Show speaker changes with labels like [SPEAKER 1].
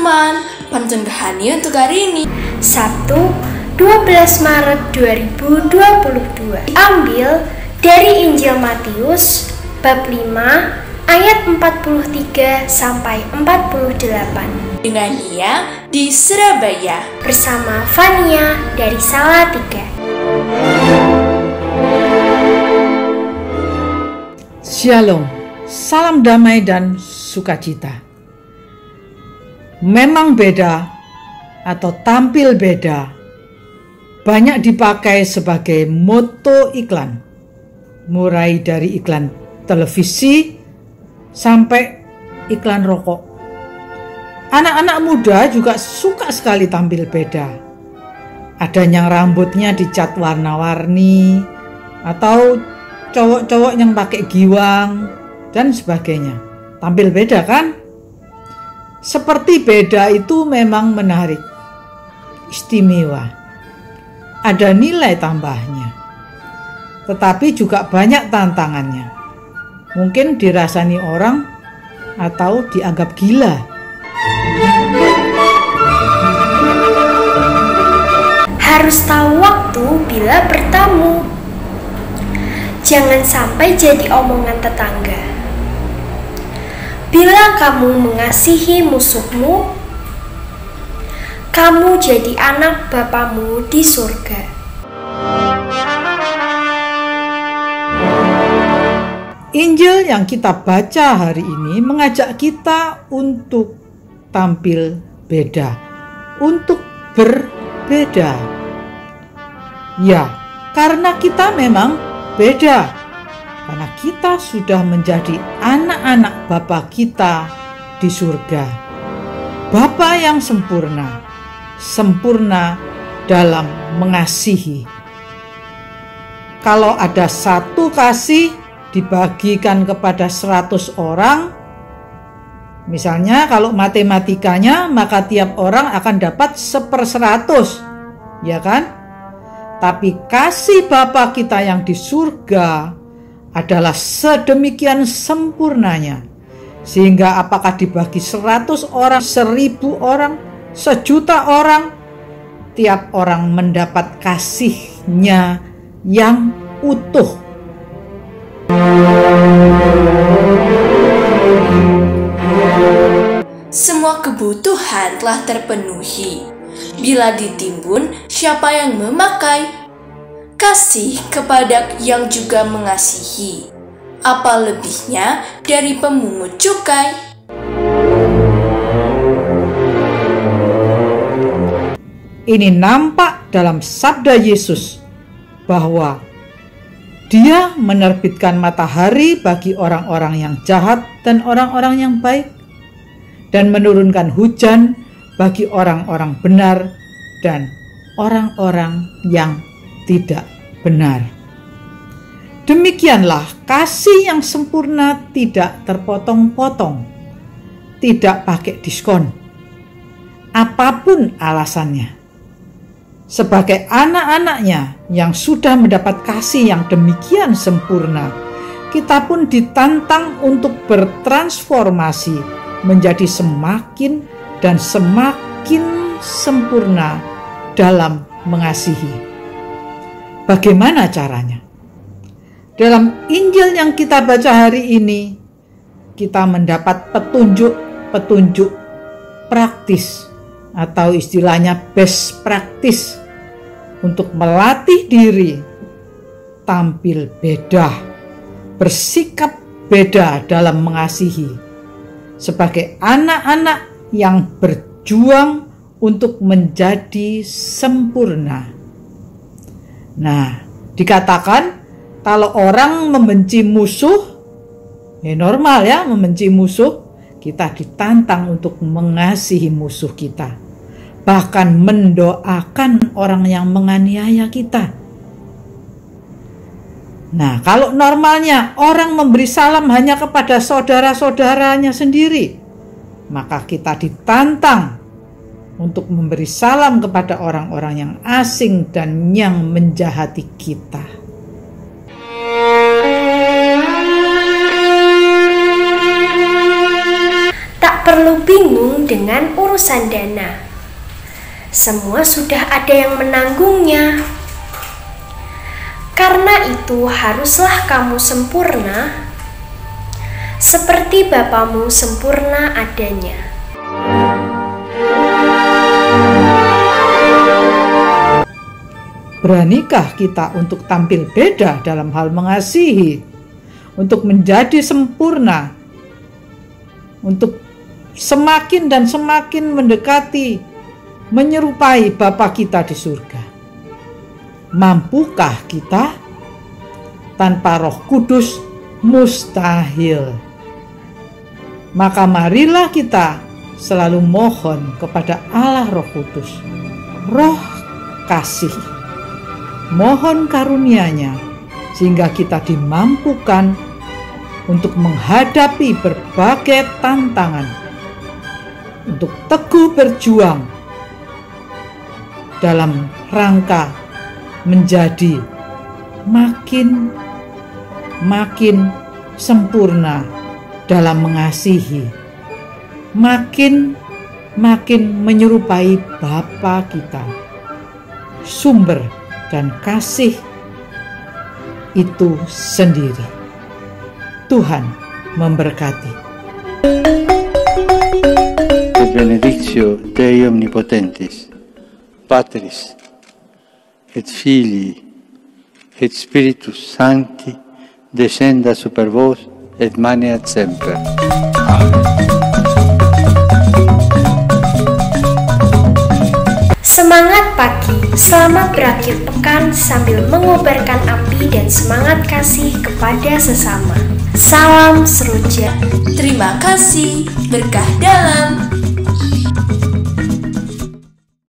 [SPEAKER 1] teman-teman, pantun rohani untuk hari ini
[SPEAKER 2] Sabtu 12 Maret 2022 diambil dari Injil Matius bab 5 ayat 43 sampai 48
[SPEAKER 1] dengan Nia di Surabaya
[SPEAKER 2] bersama Fania dari Salatiga.
[SPEAKER 3] Shalom, salam damai dan sukacita. Memang beda atau tampil beda banyak dipakai sebagai moto iklan, mulai dari iklan televisi sampai iklan rokok. Anak-anak muda juga suka sekali tampil beda. Ada yang rambutnya dicat warna-warni, atau cowok-cowok yang pakai giwang dan sebagainya. Tampil beda kan? Seperti beda itu memang menarik, istimewa, ada nilai tambahnya, tetapi juga banyak tantangannya. Mungkin dirasani orang atau dianggap gila.
[SPEAKER 2] Harus tahu waktu bila bertamu. Jangan sampai jadi omongan tetangga. Bila kamu mengasihi musuhmu, kamu jadi anak Bapamu di surga.
[SPEAKER 3] Injil yang kita baca hari ini mengajak kita untuk tampil beda, untuk berbeda. Ya, karena kita memang beda. Karena kita sudah menjadi anak-anak Bapa kita di surga. Bapa yang sempurna, sempurna dalam mengasihi. Kalau ada satu kasih dibagikan kepada 100 orang, misalnya kalau matematikanya, maka tiap orang akan dapat 1/100, ya kan? Tapi kasih Bapa kita yang di surga adalah sedemikian sempurnanya, sehingga apakah dibagi 100 orang, 1000 orang, 1.000.000 orang, tiap orang mendapat kasihnya yang utuh.
[SPEAKER 1] Semua kebutuhan telah terpenuhi. Bila ditimbun, siapa yang memakai? Kasih kepada yang juga mengasihi. Apa lebihnya dari pemungut cukai?
[SPEAKER 3] Ini nampak dalam sabda Yesus bahwa Dia menerbitkan matahari bagi orang-orang yang jahat dan orang-orang yang baik, dan menurunkan hujan bagi orang-orang benar dan orang-orang yang tidak benar. Demikianlah kasih yang sempurna, tidak terpotong-potong, tidak pakai diskon, apapun alasannya. Sebagai anak-anaknya yang sudah mendapat kasih yang demikian sempurna, kita pun ditantang untuk bertransformasi menjadi semakin dan semakin sempurna dalam mengasihi. Bagaimana caranya? Dalam Injil yang kita baca hari ini, kita mendapat petunjuk praktis, atau istilahnya best practice, untuk melatih diri tampil beda, bersikap beda dalam mengasihi, sebagai anak-anak yang berjuang untuk menjadi sempurna. Nah, dikatakan kalau orang membenci musuh, ya normal ya, membenci musuh, kita ditantang untuk mengasihi musuh kita. Bahkan mendoakan orang yang menganiaya kita. Nah, kalau normalnya orang memberi salam hanya kepada saudara-saudaranya sendiri, maka kita ditantang untuk memberi salam kepada orang-orang yang asing dan yang menjahati kita.
[SPEAKER 2] Tak perlu bingung dengan urusan dana. Semua sudah ada yang menanggungnya. Karena itu haruslah kamu sempurna, seperti Bapamu sempurna adanya.
[SPEAKER 3] Beranikah kita untuk tampil beda dalam hal mengasihi, untuk menjadi sempurna, untuk semakin dan semakin mendekati, menyerupai Bapa kita di surga? Mampukah kita? Tanpa Roh Kudus mustahil. Maka marilah kita selalu mohon kepada Allah Roh Kudus, Roh kasih, mohon karunia-Nya, sehingga kita dimampukan untuk menghadapi berbagai tantangan, untuk teguh berjuang dalam rangka menjadi makin sempurna dalam mengasihi, makin menyerupai Bapa kita. Sumber dan kasih itu sendiri. Tuhan memberkati.
[SPEAKER 4] Benedictio Dei Omnipotentis, Patris et Filii et Spiritus Sancti, descenda super vos et maneat semper.
[SPEAKER 2] Semangat pagi, selamat berakhir pekan sambil mengobarkan api dan semangat kasih kepada sesama. Salam seroja.
[SPEAKER 1] Terima kasih, berkah dalam.